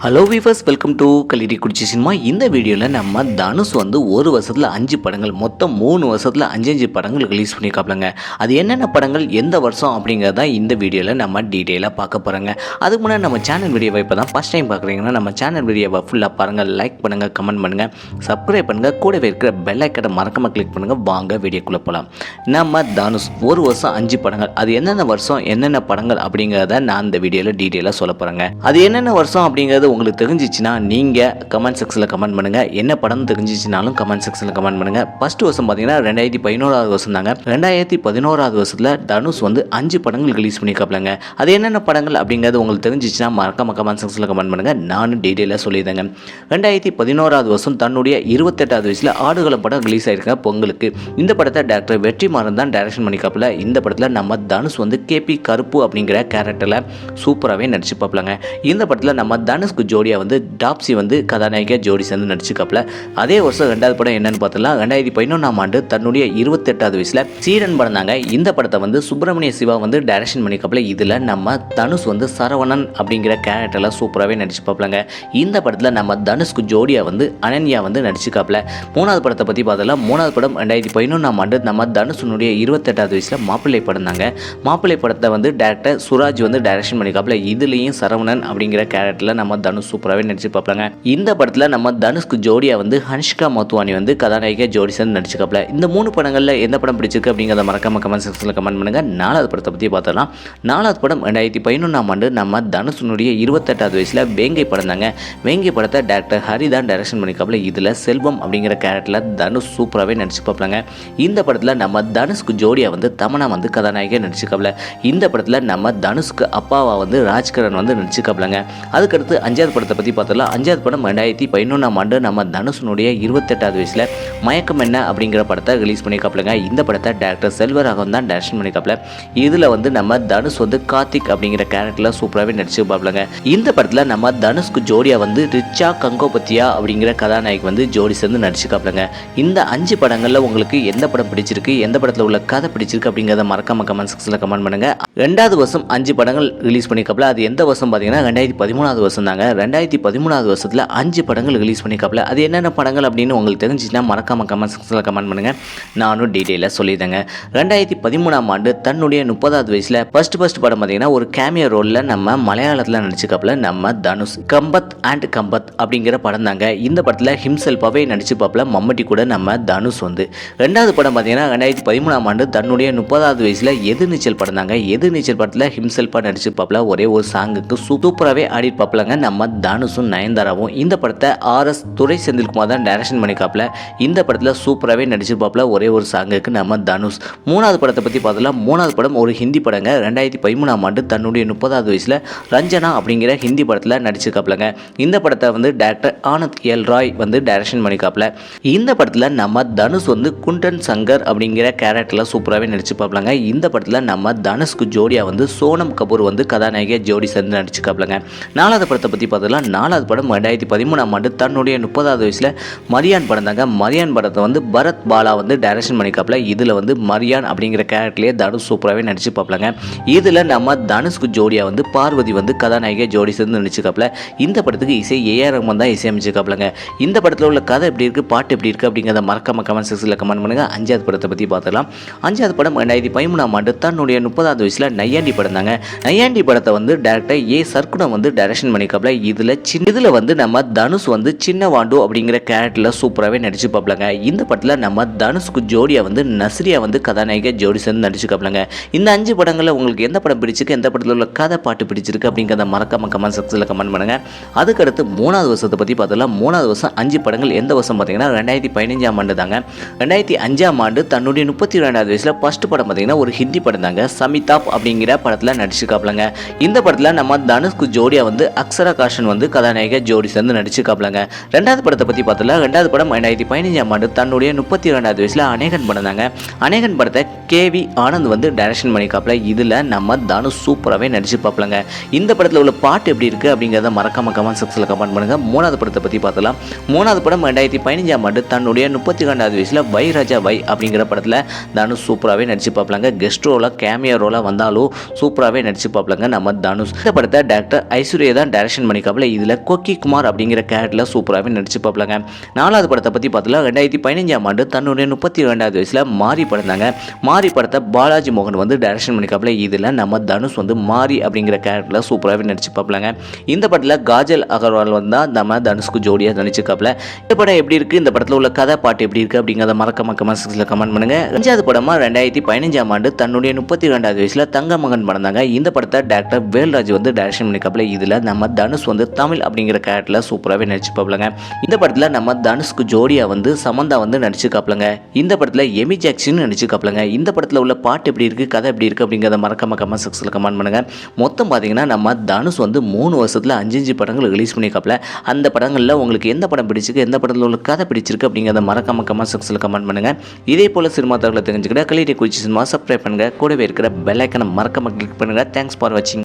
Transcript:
Hello viewers, welcome to கலிடி குடிச்சி cinema. இந்த வீடியோவில் நம்ம தனுஷ் வந்து ஒரு வருஷத்தில் 5 படங்கள், மொத்தம் 3 வருஷத்தில் 5 படங்கள் ரிலீஸ் பண்ணியிருக்காப்லங்க. அது என்னென்ன படங்கள், எந்த வருஷம் அப்படிங்கிறத இந்த வீடியோவில் நம்ம டீட்டெயிலாக பார்க்க போகிறோங்க. அதுக்கு முன்னாடி நம்ம சேனல் வீடியோவை இப்போ தான் ஃபஸ்ட் டைம் பார்க்குறீங்கன்னா நம்ம சேனல் வீடியோவை ஃபுல்லாக பாருங்கள், லைக் பண்ணுங்கள், கமெண்ட் பண்ணுங்கள், சப்ஸ்கிரைப் பண்ணுங்கள், கூடவே இருக்கிற பெல் ஐக்கனை மறக்காமல் கிளிக் பண்ணுங்கள். வாங்க வீடியோக்குள்ளே போகலாம். நம்ம தனுஷ் ஒரு வருஷம் 5 படங்கள், அது என்னென்ன வருஷம் என்னென்ன படங்கள் அப்படிங்கிறத நான் இந்த வீடியோவில் டீட்டெயிலாக சொல்ல போகிறேங்க. அது என்னென்ன வருஷம் அப்படிங்கிறது உங்களுக்கு தெரிஞ்சிச்சுன்னா நீங்கள் கமெண்ட் செக்ஷனில் கமெண்ட் பண்ணுங்கள். என்ன படம் தெரிஞ்சிச்சுனாலும் கமெண்ட் செக்ஷனில் கமெண்ட் பண்ணுங்கள். ஃபர்ஸ்ட் வருஷம் பார்த்தீங்கன்னா 2011 வருஷம் தாங்க. 2011 வருஷத்தில் தனுஷ் வந்து 5 படங்கள் ரிலீஸ் பண்ணியிருக்காப்லங்க. அது என்னென்ன படங்கள் அப்படிங்கிறது உங்களுக்கு தெரிஞ்சிச்சுன்னா மறக்காம கமெண்ட் செக்ஷனில் கமெண்ட் பண்ணுங்கள். நானும் டீட்டெயிலாக சொல்லியிருந்தேங்க. 2011 வருஷம் தன்னுடைய 28வது வயசில் ஆடுகளம் படம் ரிலீஸ் ஆயிருக்க பொங்கலுக்கு. இந்த படத்தை டாக்டர் வெற்றிமாறன் தான் டைரக்ஷன் பண்ணிக்காப்புல. இந்த படத்தில் நம்ம தனுஷ் வந்து கேபி கருப்பு அப்படிங்கிற கேரக்டரில் சூப்பராகவே நடிச்சுப்பாப்லங்க. இந்த படத்தில் நம்ம தனுஷ்க்கு ஜோடியாக வந்து டாப்ஸி வந்து கதாநாயகியாக ஜோடி சேர்ந்து நடிச்சுக்காப்புல. அதே வருஷம் 2வது படம் என்னன்னு பார்த்தோம்னா 2011 தன்னுடைய 28வது வயசில் சீரன் படம் தாங்க. இந்த படத்தை வந்து சுப்பிரமணிய சிவா வந்து டைரக்ஷன் பண்ணிக்காப்புல. இதில் நம்ம தனுஷ் வந்து சரவணன் அப்படிங்கிற கேரக்டரில் சூப்பராகவே நடிச்சுப்பாப்லங்க. இந்த படத்தில் நம்ம தனுஷ்க்கு ஜோடியாக வந்து அனன்யா வந்து நடிச்சுக்காப்புல. 3வது படத்தை பற்றி பார்த்தோம்னா 3வது படம் 2011 நம்ம தனுஷனுடைய 28வது வயசில் மாப்பிள்ளை படம் தாங்க. மாப்பிள்ளை படத்தை வந்து டேரக்டர் சுராஜ் வந்து டைரக்ஷன் பண்ணிக்காப்புல. இதுலேயும் சரவணன் அப்படிங்கிற கேரக்டரில் நம்ம தனுஷ் சூப்பராகவே நடிச்சு பார்ப்பாங்க. இந்த படத்தில் நம்ம தனுஷ்க்கு ஜோடியாக வந்து ஹன்ஷிகா மோத்வானி வந்து கதாநாயகியாக ஜோடி சேர்ந்து நடிச்சுக்காப்புல. இந்த 3 படங்களில் எந்த படம் பிடிச்சிருக்கு அப்படிங்கிறத மறக்காம கமெண்ட் செக்ஷனில் கமெண்ட் பண்ணுங்கள். 4வது படத்தை பற்றி பார்த்தோம்னா 4வது படம் 2011 நம்ம தனுஷனுடைய 28வது வயசில் வேங்கை படம் தாங்க. வேங்கை படத்தை டாக்டர் ஹரி தான் டைரக்ஷன் பண்ணிக்காப்புல. இதில் செல்வம் அப்படிங்கிற கேரக்டரில் தனுஷ் சூப்பராகவே நடிச்சு பார்ப்பாங்க. இந்த படத்தில் நம்ம தனுஷ்க்கு ஜோடியாக வந்து தமனா வந்து கதாநாயகியாக நடிச்சுக்காப்புல. இந்த படத்தில் நம்ம தனுஷ்க்கு அப்பாவா வந்து ராஜ்கரன் வந்து நடிச்சுக்காப்புலங்க. அதுக்கடுத்து 5வது படத்தை பற்றி பார்த்தோம்னா 5வது படம் 2011 நம்ம தனுஷனுடைய 28வது வயசில் மயக்கம் என்ன அப்படிங்கிற படத்தை ரிலீஸ் பண்ணிக்காப்புலங்க. இந்த படத்தை டாக்டர் செல்வராகவன் தான் டைரக்ஷன் பண்ணிக்காப்புல. இதில் வந்து நம்ம தனுஷ் வந்து கார்த்திக் அப்படிங்கிற கேரக்டரில் சூப்பராகவே நடிச்சு பார்ப்பலங்க. இந்த படத்தில் நம்ம தனுஷ்க்கு ஜோடியாக வந்து ரிச்சா கங்கோபத்தியா அப்படிங்கிற கதாநாயகி வந்து ஜோடி சேர்ந்து நடிச்சுக்காப்புலங்க. இந்த 5 படங்களில் உங்களுக்கு எந்த படம் பிடிச்சிருக்கு, எந்த படத்தில் உள்ள கதை பிடிச்சிருக்கு அப்படிங்கிறத மறக்காம கமெண்ட் செக்ஷனில் கமெண்ட் பண்ணுங்க. 2வது வருஷம் 5 படங்கள் ரிலீஸ் பண்ணிக்காப்புல. அது எந்த வருஷம் பார்த்தீங்கன்னா 2013 வருஷம் தாங்க. 2013 வருஷத்தில் 5 படங்கள் ரிலீஸ் பண்ணிக்காப்புல. அது என்னென்ன படங்கள் அப்படின்னு உங்களுக்கு தெரிஞ்சிச்சுன்னா மறக்காம கமெண்ட் செக்ஷனில் கமெண்ட் பண்ணுங்க. நானும் டீட்டெயிலாக சொல்லிடுறேங்க. 2013 தன்னுடைய 30வது வயசில் ஃபர்ஸ்ட் படம் பார்த்தீங்கன்னா ஒரு கேமியோ ரோலில் நம்ம மலையாளத்தில் நடிச்சுக்காப்புல. நம்ம தனுஷ் கம்பத் அண்ட் கம்பத் அப்படிங்கிற படம் தாங்க. இந்த படத்தில் ஹிம்செல்ஃபாவே நடிச்சுப்பாப்புல. மம்மட்டி கூட நம்ம தனுஷ் வந்து. 2வது படம் பார்த்தீங்கன்னா 2013 தன்னுடைய 30வது வயசில் எதிர்நீச்சல் படம் தாங்க. எதிர்நீச்சல் படத்தில் ஹிம்செல்ஃபாக நடிச்சுப்பாப்புல. ஒரே ஒரு சாங்குக்கு சூப்பராகவே ஆடிப்பாப்புலங்க நம்ம தனுஷும் நயன்தாராவும். இந்த படத்தை RS துரை செந்தில்குமார் தான் டைரக்ஷன் பண்ணிக்காப்புல. இந்த படத்தில் சூப்பராகவே நடிச்சிருப்பாப்புல. ஒரே ஒரு சாங்குக்கு நம்ம தனுஷ். 3வது படத்தை பற்றி பார்த்தலாம். 3வது படம் ஒரு ஹிந்தி படங்க. 2013 தன்னுடைய 30வது வயசில் ரஞ்சனா அப்படிங்கிற ஹிந்தி படத்தில் நடிச்சிருக்காப்புலங்க. இந்த படத்தை வந்து டாக்டர் ஆனந்த் எல் ராய் வந்து டைரக்ஷன் பண்ணிக்காப்புல. இந்த படத்தில் நம்ம தனுஷ் வந்து குண்டன் சங்கர் அப்படிங்கிற கேரக்டரில் சூப்பராகவே நடிச்சிருப்பாப்புலங்க. இந்த படத்தில் நம்ம தனுஷ்க்கு ஜோடியாக வந்து சோனம் கபூர் வந்து கதாநாயகியாக ஜோடி சேர்ந்து நடிச்சிருக்காப்புலங்க. 4வது படத்தை பற்றி பார்த்தலாம். 4வது படம் 2013 தன்னுடைய 30வது வயசில் மரியான் படம் தாங்க. மரியான் படத்தை வந்து பரத் பாலா வந்து டைரக்ஷன் பண்ணிக்காப்புல. இதில் வந்து மரியான் அப்படிங்கிற கேரக்டர்லேயே தனுஷ் சூப்பராகவே நடிச்சுப்பாப்புலங்க. இதில் நம்ம தனுஷ்க்கு ஜோடியாக வந்து பார்வதி வந்து கதாநாயகியாக ஜோடி சேர்ந்து நடிச்சுக்காப்புல. இந்த படத்துக்கு இசை AR ரஹ்மான் தான் இசையமைச்சிருக்காப்புலங்க. இந்த படத்தில் உள்ள கதை எப்படி இருக்குது, பாட்டு எப்படி இருக்குது அப்படிங்கிறத மறக்காம கமெண்ட் செக்ஷனில் கமெண்ட் பண்ணுங்கள். 5வது படத்தை பற்றி பார்த்தலாம். 5வது படம் 2013 தன்னுடைய 30வது வயசில் நையாண்டி படம் தாங்க. நையாண்டி படத்தை வந்து டைரக்டர் சர்க்குணம் வந்து டைரக்ஷன் பண்ணிக்காப்புல. இதில் வந்து நம்ம தனுஷ் வந்து சின்ன வாண்டு அப்படிங்கிற கேரக்டரில் சூப்பராகவே நடிச்சுப்பாப்புலங்க. இந்த படத்தில் நம்ம தனுஷ்க்கு ஜோடியாக வந்து நஸ்ரியா வந்து கதாநாயகியாக ஜோடி சேர்ந்து நடிச்சுக்காப்புலங்க. இந்த 5 படங்களில் உங்களுக்கு எந்த படம் பிடிச்சிருக்கு, எந்த படத்தில் உள்ள கதை பாட்டு பிடிச்சிருக்கு அப்படிங்கிறத மறக்காம கமெண்ட் செக்ஷனில் கமெண்ட் பண்ணுங்க. அதுக்கடுத்து 3வது வருஷத்தை பற்றி பார்த்தலாம். 3வது வருஷம் 5 படங்கள் எந்த வருஷம் பார்த்தீங்கன்னா 2015 தாங்க. 2005 தன்னுடைய 32வது வயசில் ஃபர்ஸ்ட் படம் பார்த்தீங்கன்னா ஒரு ஹிந்தி படம் தாங்க. சமிதாப் அப்படிங்கிற படத்தில் நடிச்சுக்காப்புலங்க. இந்த படத்தில் நம்ம தனுஷ்க்கு ஜோடியாக வந்து அக்ஷரா காஷன் வந்து கதாநாயகியாக ஜோடி சேர்ந்து நடிச்சுக்காப்புலங்க. 2வது படத்தை பற்றி பார்த்தல. 2வது படம் 2015 தன்னுடைய 32வது வயசில் அநேகன் படம் தாங்க. அநேகன் படத்தை KV ஆனந்த் வந்து டைரக்ஷன் பண்ணிக்காப்புல. இதில் நம்ம தனுஷ் சூப்பராகவே நடிச்சுப்பாப்புலங்க. இந்த படத்தில் உள்ள பாட்டு எப்படி இருக்குது அப்படிங்கிறத மறக்காம கமெண்ட் செக்ஷனில் கமெண்ட் பண்ணுங்க. 3வது படத்தை பற்றி பார்த்தலாம். 3வது படம் 2015 தன்னுடைய 32வது வயசில் வை ராஜா வை அப்படிங்கிற படத்தில் தனுஷ் சூப்பராகவே நடிச்சுப்பாப்புலங்க. கெஸ்ட் ரோலாக கேமியோ ரோலாக வந்தாலும் சூப்பராகவே நடிச்சுப்பாப்புலங்க நம்ம தனுஷ். இந்த படத்தை டாக்டர் ஐஸ்வர்யா தான் டைரக்ஷன் பண்ணிக்காப்புல இதில் கொக்கி குமார் அப்படிங்கிற கேரக்டரில் சூப்பராகவே நடிச்சுப்பாப்லங்க. 4வது படத்தை பற்றி பார்த்தலாம் 2015ஆம் ஆண்டு தன்னுடைய 32வது வயசில் மாரி படம் மாரி படத்தை பாலாஜி மோகன் வந்து டைரக்ஷன் பண்ணிக்காப்புல இதில் நம்ம தனுஷ் வந்து மாரி அப்படிங்கிற கேரக்டரில் சூப்பராகவே நடிச்சுப்பாப்லங்க. இந்த படத்தில் காஜல் அகர்வால் வந்து நம்ம தனுஷ்க்கு ஜோடியாக நடிச்சுக்காப்புல. இந்த படம் எப்படி இருக்குது, இந்த படத்தில் உள்ள கதை பாட்டு எப்படி இருக்குது அப்படிங்கிறத மறக்காம கமெண்ட் செக்ஷனில் கமெண்ட் பண்ணுங்கள். 5வது படமாக 2015ஆம் ஆண்டு தன்னுடைய 32வது வயசில் தங்க மகன் படம் தாங்க. இந்த படத்தை டைரக்டர் வேல்ராஜ் வந்து டைரக்ஷன் பண்ணிக்காப்புல இதில் நம்ம தனுஷ் வந்து தமிழ் அப்படிங்கிற கேரக்டரில் சூப்பராகவே நடிச்சுப்பாப்லங்க. இந்த படத்தில் நம்ம தனுஷ்க்கு ஜோடியாக வந்து சமந்தா வந்து நடிச்சுக்காப்லங்க. இந்த படத்தில் எமி ஜாக்சன் நடிச்சுக்காப்லங்க. இந்த படத்தில் உள்ள பாட்டு எப்படி இருக்குது, கதை எப்படி இருக்குது அப்படிங்கிறத மறக்காம கமெண்ட் செக்ஷனில் கமெண்ட் பண்ணுங்கள். மொத்தம் பார்த்தீங்கன்னா நம்ம தனுஷ் வந்து 3 வருஷத்தில் 5 படங்கள் ரிலீஸ் பண்ணிக்காப்புல. அந்த படங்களில் உங்களுக்கு எந்த படம் பிடிச்சிருக்கு, எந்த படத்தில் உள்ள கதை பிடிச்சிருக்கு அப்படிங்கிறத மறக்காம கமெண்ட் செக்ஷனில் கமெண்ட் பண்ணுங்கள். இதே போல் சினிமா தகவலை தெரிஞ்சுக்கிட்ட கலிடி குச்சி சினிமா சப்ஸ்கிரைப் பண்ணுங்கள். கூடவே இருக்கிற பெல் ஐக்கனை மறக்காம கிளிக் பண்ணுங்கள். தேங்க்ஸ் ஃபார் வாட்சிங்.